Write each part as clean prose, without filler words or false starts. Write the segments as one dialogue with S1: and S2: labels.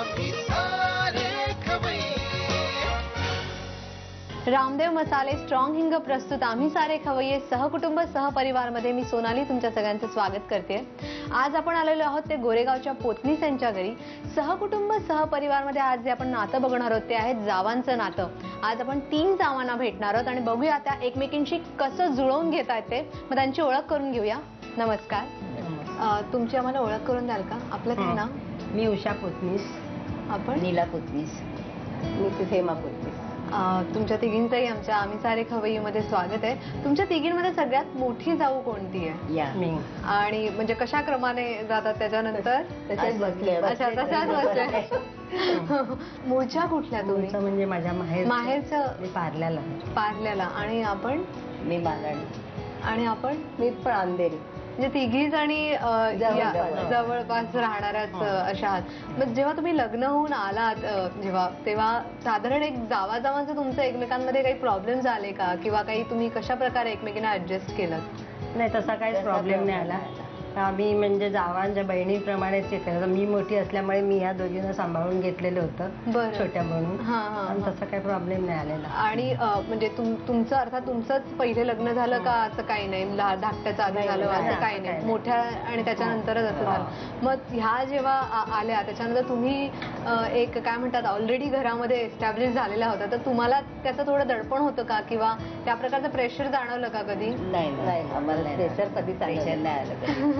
S1: आम्ही सारे खवय्ये.
S2: रामदेव मसाले स्ट्रॉंग हिंग प्रस्तुत आम्ही सारे खवय्ये सहकुटुंब सहपरिवार मध्ये मी सोनाली तुमच्या सगळ्यांचं स्वागत करते. आज आपण आलेलो आहोत ते गोरेगावच्या पोतनीस यांच्या घरी. सहकुटुंब सहपरिवार मध्ये आज जे आपण नातं बघणार आहोत ते आहे जावांचं नातं. आज आपण 3 जावांना भेटणार आहोत आणि बघूया त्या एकमेकींशी कसं जुळवून घेतायत ते. मग त्यांची ओळख करून घेऊया. नमस्कार. तुमची आम्हाला ओळख करून द्याल का? आपलं काय नाव?
S3: मी उषा पोतनीस.
S2: आपण?
S3: नीला पोतनीस. मी हेमा पोतनीस.
S2: तुमच्या तिघींचंही आमच्या आम्ही सारे खवय्येमध्ये स्वागत आहे. तुमच्या तिघींमध्ये सगळ्यात मोठी जाऊ कोणती आहे?
S3: मी.
S2: आणि म्हणजे कशा क्रमाने जातात त्याच्यानंतर?
S3: तशाच बसले.
S2: अच्छा, तशाच बसल्या. मूळच्या कुठल्या तुम्ही?
S3: म्हणजे माझ्या
S2: माहेरचं?
S3: मी
S2: पार्ल्याला. आणि आपण?
S3: मी बालाडी.
S2: आणि आपण?
S3: मी पण अंधेरी.
S2: म्हणजे तिघी जणी जवळपास राहणाऱ्याच अशा आहात. मग जेव्हा तुम्ही लग्न होऊन आलात तेव्हा साधारण एक जावाजावांचं तुमचं एकमेकांमध्ये काही प्रॉब्लेम्स आले का? किंवा काही तुम्ही कशा प्रकारे एकमेकींना ऍडजस्ट केलं?
S3: नाही, तसा काहीच प्रॉब्लेम नाही आला. आम्ही म्हणजे जावांच्या बहिणीप्रमाणेच केलं. मी मोठी असल्यामुळे मी ह्या दोघींना सांभाळून घेतलेलं होतं छोट्या म्हणून. आणि तसा काही प्रॉब्लेम नाही आलेला.
S2: आणि म्हणजे तुमचं अर्थात तुमचंच पहिले लग्न झालं का? असं काही नाही, धाकट्याचं आधी झालं असं काही नाही, मोठ्या आणि त्याच्यानंतरच असं झालं. मग ह्या जेव्हा आल्या त्याच्यानंतर तुम्ही एक काय म्हणतात ऑलरेडी घरामध्ये एस्टॅब्लिश झालेला होता, तर तुम्हाला त्याचं थोडं दडपण होतं का? किंवा त्या प्रकारचं प्रेशर जाणवलं का कधी?
S3: नाही, आम्हाला प्रेशर कधी नाही आलं.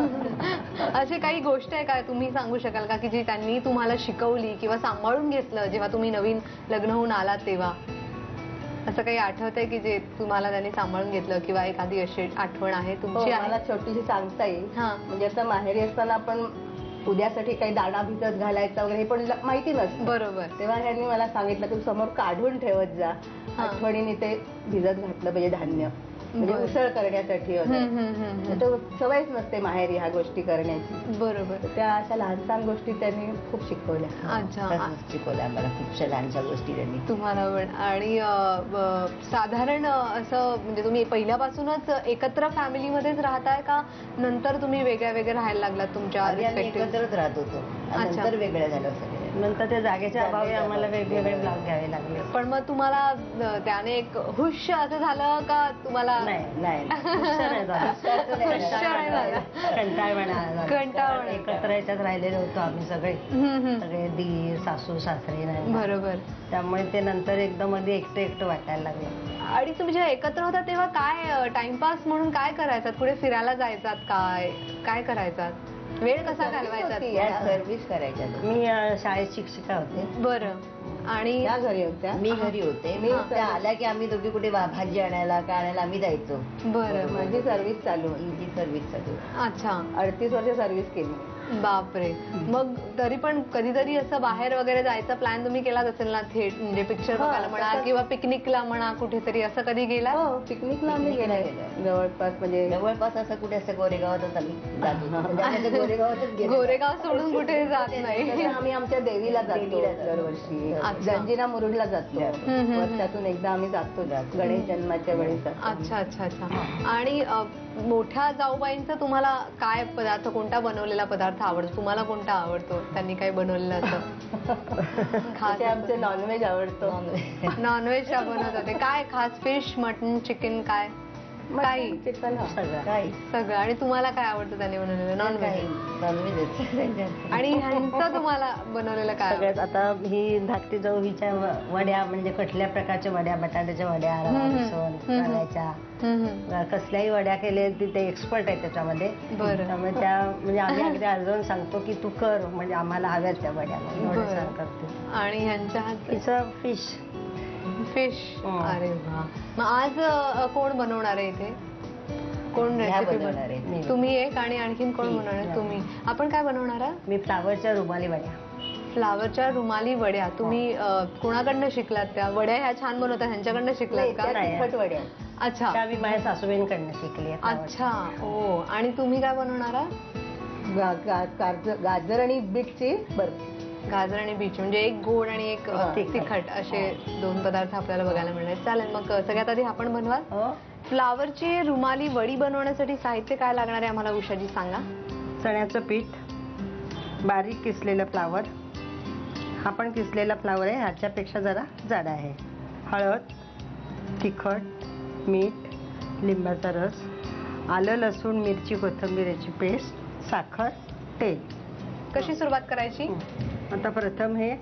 S2: अशी काही गोष्ट आहे का तुम्ही सांगू शकाल का की जी त्यांनी तुम्हाला शिकवली किंवा सांभाळून घेतलं जेव्हा तुम्ही नवीन लग्न होऊन आलात तेव्हा? असं काही आठवतंय की जे तुम्हाला त्यांनी सांभाळून घेतलं किंवा एखादी अशी आठवण आहे तुमची?
S3: मला छोटीशी सांगता येईल. म्हणजे असं माहेरी असताना आपण उद्यासाठी काही दाणा भिजत घालायचा वगैरे पण माहिती नसतं.
S2: बरोबर.
S3: तेव्हा ह्यांनी मला सांगितलं की समोर काढून ठेवत जा, आठवणीने ते भिजत घातलं पाहिजे धान्य, म्हणजे उसळ करण्यासाठी वगैरे. सवयच नसते माहेरी ह्या गोष्टी करण्याची.
S2: बरोबर.
S3: त्या अशा लहान लहान गोष्टी त्यांनी खूप शिकवल्या.
S2: अच्छा,
S3: शिकवल्या मला खूपशा लहानशा गोष्टी त्यांनी
S2: तुम्हाला. आणि साधारण असं म्हणजे तुम्ही पहिल्यापासूनच एकत्र फॅमिलीमध्येच राहताय का नंतर तुम्ही वेगळ्या वेगळ्या राहायला लागलात तुमच्या?
S3: एकत्रच राहत होतो, नंतर वेगळ्या झालं सगळे. नंतर त्या जागेच्या अभावी आम्हाला वेगवेगळे ब्लॉक घ्यावे लागले.
S2: पण मग तुम्हाला त्याने एक हुश असं झालं का तुम्हाला?
S3: नाही
S2: कंटाळा.
S3: एकत्र याच्यात राहिलेलो होतो आम्ही सगळे दीर सासू सासरे. नाही, बरोबर. त्यामुळे ते नंतर एकदम मध्ये एकटं वाटायला लागलं.
S2: आणि तुम्ही जेव्हा एकत्र होता तेव्हा काय टाइमपास म्हणून काय करायचात? पुढे फिरायला जायचात? काय करायचात? वेळ कसा घालवायचा?
S3: सर्व्हिस करायच्या. मी शाळेत शिक्षिका होते.
S2: बरं. आणि
S3: घरी होत्या? मी घरी होते. मी आल्या की आम्ही दोघी कुठे भाजी आणायला काय आणायला आम्ही जायचो.
S2: बरं.
S3: माझी सर्व्हिस चालू. अच्छा. 38 वर्ष सर्व्हिस केली.
S2: बापरे. मग तरी पण कधीतरी असं बाहेर वगैरे जायचा प्लॅन तुम्ही केलाच असेल ना? थेट म्हणजे पिक्चर बघायला म्हणा किंवा पिकनिकला म्हणा, कुठेतरी असं कधी गेला?
S3: हो, पिकनिकला आम्ही गेलाय जवळपास. म्हणजे जवळपास असं कुठे असं गोरेगावातच आम्ही जातो.
S2: गोरेगाव सोडून कुठे जात नाही.
S3: आम्ही आमच्या देवीला जातो दरवर्षी. जंजिरा मुरुडला जातो. वर्षातून एकदा आम्ही जातो गणेश जन्माच्या वेळी.
S2: अच्छा अच्छा अच्छा. आणि मोठ्या जाऊबाईंचा तुम्हाला काय पदार्थ, कोणता बनवलेला पदार्थ आवडतो? तुम्हाला कोणता आवडतो? त्यांनी काही बनवलेलं असं खास?
S3: आमचं नॉनव्हेज आवडतो.
S2: नॉनव्हेज बनवत होते काय खास? फिश, मटन, चिकन, काय? काही
S3: चिकन
S2: सगळं. आणि तुम्हाला काय आवडतं त्यांनी बनवलेलं? नॉनव्हेज. आणि ह्यांचं तुम्हाला बनवलेलं काय?
S3: आता ही धाकटी जाऊ हिच्या वड्या, म्हणजे कुठल्या प्रकारच्या वड्या, बटाट्याच्या वड्या, रव्याच्या, कसल्याही वड्या केले ते एक्सपर्ट आहे त्याच्यामध्ये. त्यामुळे त्या म्हणजे आम्ही अगदी अर्जवून सांगतो की तू कर, म्हणजे आम्हाला हव्यात त्या वड्या करते.
S2: आणि ह्यांच्या
S3: तिचं फिश.
S2: अरे वा. मग आज कोण बनवणार आहे इथे? कोण रेसिपी बनवणार आहे? तुम्ही एक आणि आणखीन कोण बनवणार आहे? तुम्ही. आपण काय बनवणार आहात?
S3: मी फ्लावरच्या रुमाली वड्या.
S2: फ्लावरच्या रुमाली वड्या. तुम्ही कोणाकडनं शिकलात? त्या वड्या ह्या छान बनवतात, ह्यांच्याकडनं शिकलात का?
S3: तिखट वड्या.
S2: अच्छा.
S3: त्या मी माझ्या सासूबाईंकडनं शिकली.
S2: अच्छा. हो. आणि तुम्ही काय बनवणार आहात?
S3: गाजर आणि बीटची बर्फी.
S2: गाजर आणि बीट म्हणजे एक गोड आणि एक तिखट असे 2 पदार्थ आपल्याला बघायला मिळणार. चालेल. मग सगळ्यात आधी आपण बनवा. फ्लावरची रुमाली वडी बनवण्यासाठी साहित्य काय लागणार आहे आम्हाला उषाजी सांगा.
S3: चण्याचं पीठ, बारीक किसलेलं फ्लावर, हा पण किसलेला फ्लावर आहे, ह्याच्यापेक्षा जरा जाडा आहे. हळद, तिखट, मीठ, लिंबाचा रस, आलं लसूण मिरची कोथिंबीरची पेस्ट, साखर, तेल.
S2: कशी सुरुवात करायची?
S3: आता प्रथम हे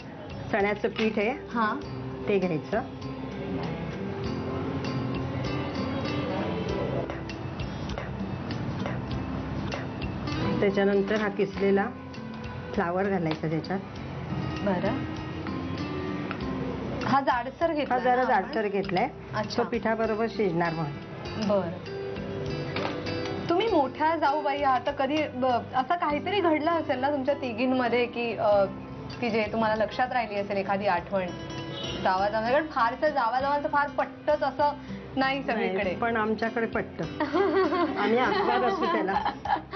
S3: चण्याचं पीठ आहे
S2: हा,
S3: ते घ्यायचं. त्याच्यानंतर हा किसलेला फ्लावर घालायचा त्याच्यात.
S2: बरं. हा जाडसर घेतला
S3: हा जरा
S2: ना आपण?
S3: जाडसर घेतलाय.
S2: अच्छा.
S3: तो पिठाबरोबर शिजणार म्हणून.
S2: बरं. तुम्ही मोठ्या जाऊबाई आहात तर कधी असं काहीतरी घडलं असेल ना तुमच्या तिघींमध्ये की जे तुम्हाला लक्षात राहिली असेल एखादी आठवण जावाजावांचं? कारण फारसं जावाजावांचं फार पटतच असं नाही सगळीकडे.
S3: नाही, पण आमच्याकडे पटतं. आम्ही अपवाद असू त्याला.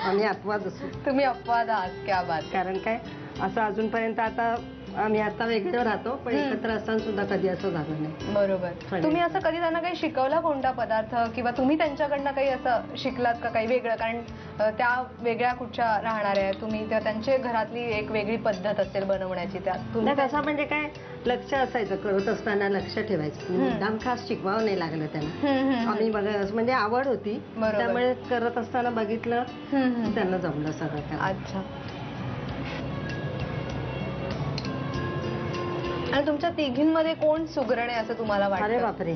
S3: आम्ही अपवाद असू.
S2: तुम्ही अपवाद आहात. क्या बात.
S3: कारण काय असं अजूनपर्यंत आता आम्ही आता वेगळं राहतो पण एकत्र असताना सुद्धा कधी असं झालं नाही.
S2: बरोबर. तुम्ही असं कधी त्यांना काही शिकवला कोणता पदार्थ किंवा तुम्ही त्यांच्याकडनं काही असं शिकलात का काही वेगळं? कारण त्या वेगळ्या कुठच्या राहणाऱ्या तुम्ही, त्या त्यांच्या घरातली एक वेगळी पद्धत असेल बनवण्याची. त्यात तुम्ही
S3: कसं म्हणजे काय लक्ष असायचं, करत असताना लक्ष ठेवायचं. मुद्दाम खास शिकवावं नाही लागलं त्यांना. आम्ही बघा म्हणजे आवड होती त्यामुळे करत असताना बघितलं त्यांना जमलं सगळं.
S2: अच्छा. आणि तुमच्या तिघींमध्ये कोण सुगरण आहे असं तुम्हाला वाटतं?
S3: अरे बापरे.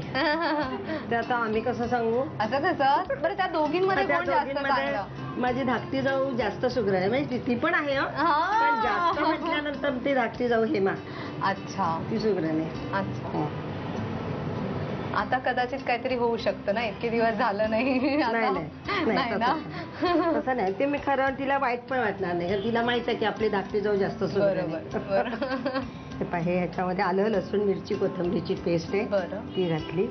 S3: ते आता आम्ही कसं सांगू?
S2: असं कसं? बरं, त्या दोघींमध्ये कोण जास्त चांगलं?
S3: माझी धाकटी जाऊ जास्त सुगरण आहे. म्हणजे ती पण आहे पण जास्त म्हटल्यानंतर ती धाकटी जाऊ हेमा.
S2: अच्छा.
S3: ती सुगरण आहे.
S2: अच्छा. आता कदाचित काहीतरी होऊ शकतं ना, इतके दिवस झालं नाही. नाही ना.
S3: तसं नाही. ते मी खरं तिला वाईट पण वाटणार नाही कारण तिला माहित आहे की आपली धाकटी जाऊ जास्त सुगरण आहे.
S2: बरोबर.
S3: हे पाहे ह्याच्यामध्ये आलं लसूण मिरची कोथिंबीरची पेस्ट आहे.
S2: बरं.
S3: ती घातली.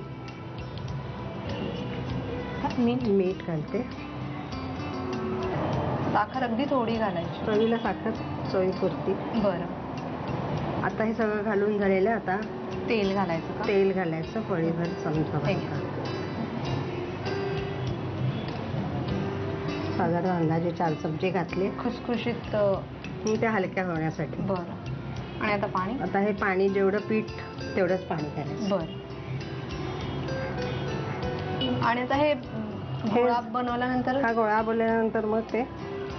S3: मीठ घालते.
S2: साखर अगदी थोडी घालायची.
S3: चवीला साखर चवीपुरती.
S2: बरं.
S3: आता हे सगळं घालून झालेलं. आता
S2: तेल घालायचं का?
S3: तेल घालायचं पळीभर चमचा. साधारण अंदाजे 4 चमचे घातले.
S2: खुसखुशीत
S3: ते हलक्या होण्यासाठी.
S2: बरं. आणि आता पाणी?
S3: आता हे पाणी जेवढं पीठ तेवढंच पाणी घालायचं.
S2: बरं. आणि आता हे गोळा बनवल्यानंतर?
S3: हा गोळा बनवल्यानंतर मग ते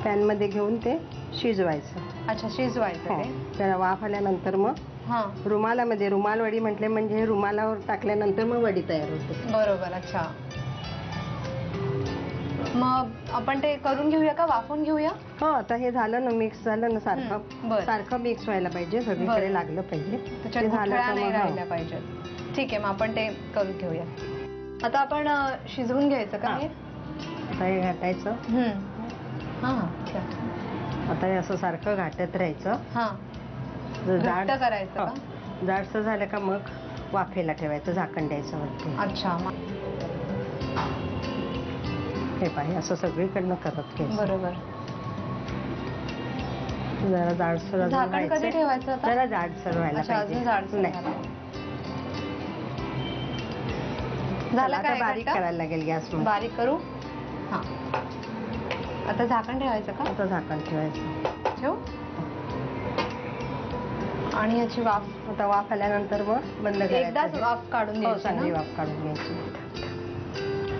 S3: पॅन मध्ये घेऊन ते शिजवायचं.
S2: अच्छा, शिजवायचं ते.
S3: त्याला वाफ आल्यानंतर मग रुमालामध्ये, रुमाल वडी म्हटले म्हणजे रुमालावर टाकल्यानंतर मग वडी तयार होते.
S2: बरोबर. अच्छा. मग आपण ते करून घेऊया का वाफून घेऊया?
S3: हो. आता हे झालं ना, मिक्स झालं ना सारखं. सारखं मिक्स व्हायला पाहिजे, सगळीकडे लागलं पाहिजे.
S2: त्याच्यात गुठळ्या नाही राहिल्या पाहिजेत. ठीक आहे, मग आपण ते करून घेऊया. आता आपण शिजवून घ्यायचं का हे?
S3: आता हे घाटायचं. आता हे असं सारखं घाटत राहायचं.
S2: जाड करायचं का?
S3: जाडसं झालं का मग वाफेला ठेवायचं, झाकण द्यायचं वरती.
S2: अच्छा.
S3: हे पाहिजे असं सगळीकडनं करत घ्यायचं.
S2: बरोबर.
S3: जरा जाडसर
S2: झाकण कधी ठेवायचं?
S3: जरा जाडसर व्हायला पाहिजे.
S2: झालं काय?
S3: बारीक करायला लागेल गॅस.
S2: बारीक करू. हा. आता झाकण ठेवायचं का?
S3: आता झाकण ठेवायचं.
S2: ठेवू. आणि याची वाफ?
S3: आता वाफ आल्यानंतर मग बंद करायचं.
S2: एकदाच वाफ काढून घ्यायची.
S3: चांगली वाफ काढून घ्यायची.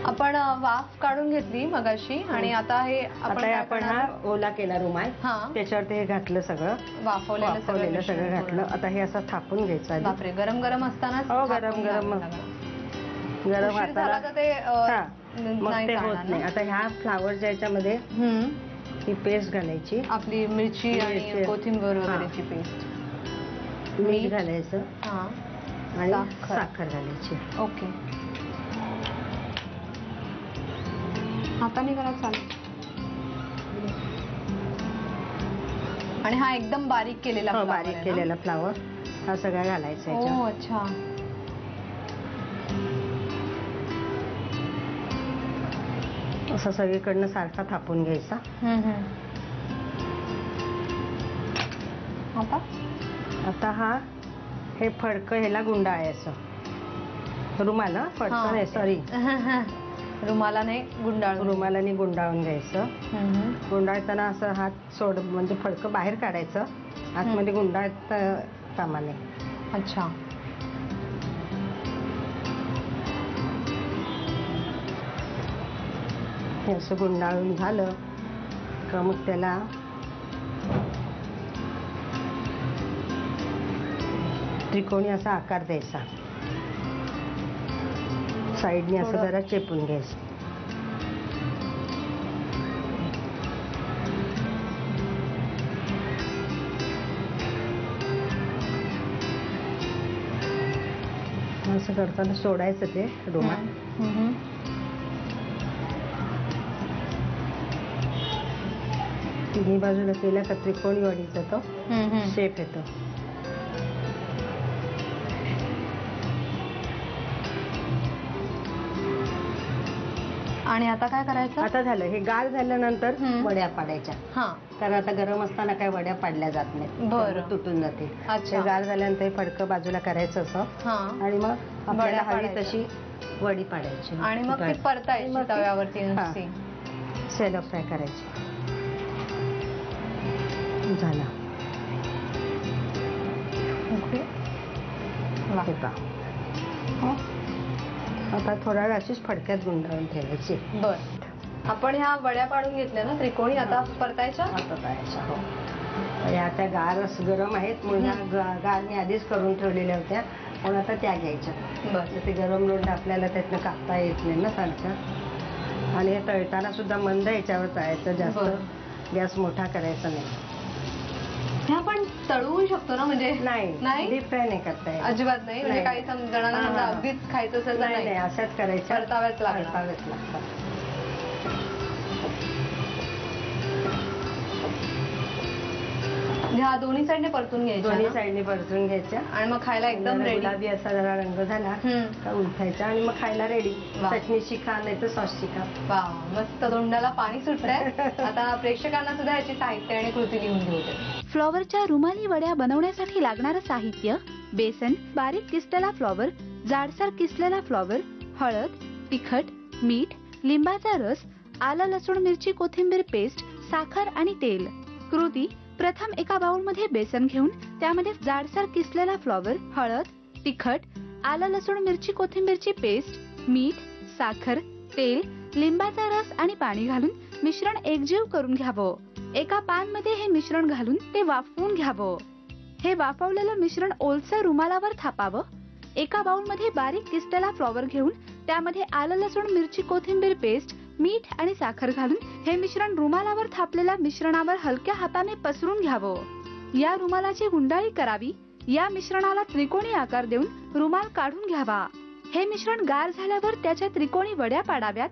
S2: आपण वाफ काढून घेतली मगाशी आणि आता हे
S3: आपण हा ओला केला रुमाल, त्याच्यावर ते घातलं सगळं, वाफवलेलं सगळं घातलं. आता हे असं थापून घ्यायचं.
S2: बापरे, गरम गरम असताना?
S3: हो, गरम गरम हाताला मग ते होत नाही. आता ह्या फ्लावरच्या याच्यामध्ये ही पेस्ट घालायची,
S2: आपली मिरची आणि कोथिंबीर वगैरेची पेस्ट.
S3: मीठ घालायचं आणि साखर घालायची.
S2: ओके. हाताने करा चालेल. आणि हा एकदम बारीक केलेला
S3: बारीक केलेला फ्लावर हा सगळा घालायचा.
S2: हो. अच्छा.
S3: असं सगळीकडनं सारखा थापून घ्यायचा. आता हे फडकं ह्याला गुंडाळायचं. रुमाला फडकं नाही, सॉरी,
S2: रुमालाने गुंडाळून
S3: घ्यायचं. गुंडाळताना असं हात सोड म्हणजे फडकं बाहेर काढायचं आतमध्ये गुंडाळत कामा नये.
S2: अच्छा.
S3: हे असं गुंडाळून झालं का मग त्याला त्रिकोणी असा आकार द्यायचा. साईडने असं जरा चेपून घ्यायचं. असं करताना सोडायचं ते रुमाल. तिन्ही बाजूला केला का त्रिकोणी वडीचा तो शेप येतो.
S2: आणि आता काय करायचं?
S3: आता झालं हे गार झाल्यानंतर वड्या पाडायच्या.
S2: हा.
S3: कारण आता गरम असताना काय वड्या पाडल्या जात नाही.
S2: बरं.
S3: तुटून जाते.
S2: अच्छा.
S3: गार झाल्यानंतर हे फडकं बाजूला करायचं असं.
S2: हा.
S3: आणि मग आपल्याला हवी
S2: पाडायच्या.
S3: तशी वडी पाडायची.
S2: आणि मग ती परतायची तव्यावरती नुसती.
S3: सॅलो फ्राय करायची. झाला.
S2: ओके.
S3: हे पहा. आता थोडा वेळ अशीच फडक्यात गुंडाळून ठेवायची.
S2: बर. आपण ह्या वड्या पाडून घेतल्या ना त्रिकोणी, आता परतायच्या?
S3: आता करायच्या. हो. ह्या त्या गार गरम आहेत म्हणून गार मी आधीच करून ठेवलेल्या होत्या म्हणून आता त्या घ्यायच्या.
S2: बरं.
S3: ते गरम लोट आपल्याला त्यातनं कापता येत नाही ना सारखं. आणि हे तळताना सुद्धा मंद ह्याच्यावर तळायचं. जास्त गॅस मोठा करायचा नाही.
S2: हे आपण तळवू शकतो ना? म्हणजे
S3: नाही डीप फ्राय नाही करता येत.
S2: अजिबात नाही. म्हणजे काही जणांना
S3: हा.
S2: अगदीच खायचं असेल तर
S3: नाही अशाच करायच्या.
S2: परताव्याच लागतात. ह्या दोन्ही साईडने परतून घ्यायच्या.
S3: दोन्ही साईडने परतून घ्यायच्या.
S2: आणि मग खायला एकदम रेडी.
S3: गुलाबी असा जरा रंग झाला का उलटायचा आणि मग खायला रेडी.
S2: वा.
S3: चटणीची खा नाही तर सॉसची खा.
S2: वा, मस्त. तोंडाला पाणी सुटतंय. आता प्रेक्षकांना सुद्धा याची साहित्य आणि कृती लिहून घेऊ दे.
S4: फ्लॉवरच्या रुमाली वड्या बनवण्यासाठी लागणारं साहित्य: बेसन, बारीक किसलेला फ्लॉवर, जाडसर किसलेला फ्लॉवर, हळद, तिखट, मीठ, लिंबाचा रस, आलं लसूण मिरची कोथिंबीर पेस्ट, साखर आणि तेल. कृती: प्रथम एका बाउलमध्ये बेसन घेऊन त्यामध्ये जाडसर किसलेला फ्लॉवर, हळद, तिखट, आलं लसूण मिरची कोथिंबीरची पेस्ट, मीठ, साखर, तेल, लिंबाचा रस आणि पाणी घालून मिश्रण एकजीव करून घ्यावं. एका पॅन मध्ये हे मिश्रण घालून ते वाफवून घ्यावं. हे वाफवलेलं मिश्रण ओलसर रुमालावर थापावं. एका बाउलमध्ये बारीक किसलेला फ्लॉवर घेऊन त्यामध्ये आलं लसूण मिरची कोथिंबीर पेस्ट, मीठ आणि साखर घालून हे मिश्रण रुमालावर थापलेल्या मिश्रणावर हलक्या हाताने पसरून घ्यावं. या रुमालाची गुंडाळी करावी. या मिश्रणाला त्रिकोणी आकार देऊन रुमाल काढून घ्यावा. हे मिश्रण गार झाल्यावर त्याच्या त्रिकोणी वड्या पाडाव्यात.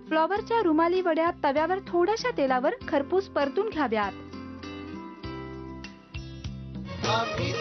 S4: फ्लॉवरच्या रुमाली वड्या तव्यावर थोड्याशा तेलावर खरपूस परतून घ्याव्यात.
S1: आम्ही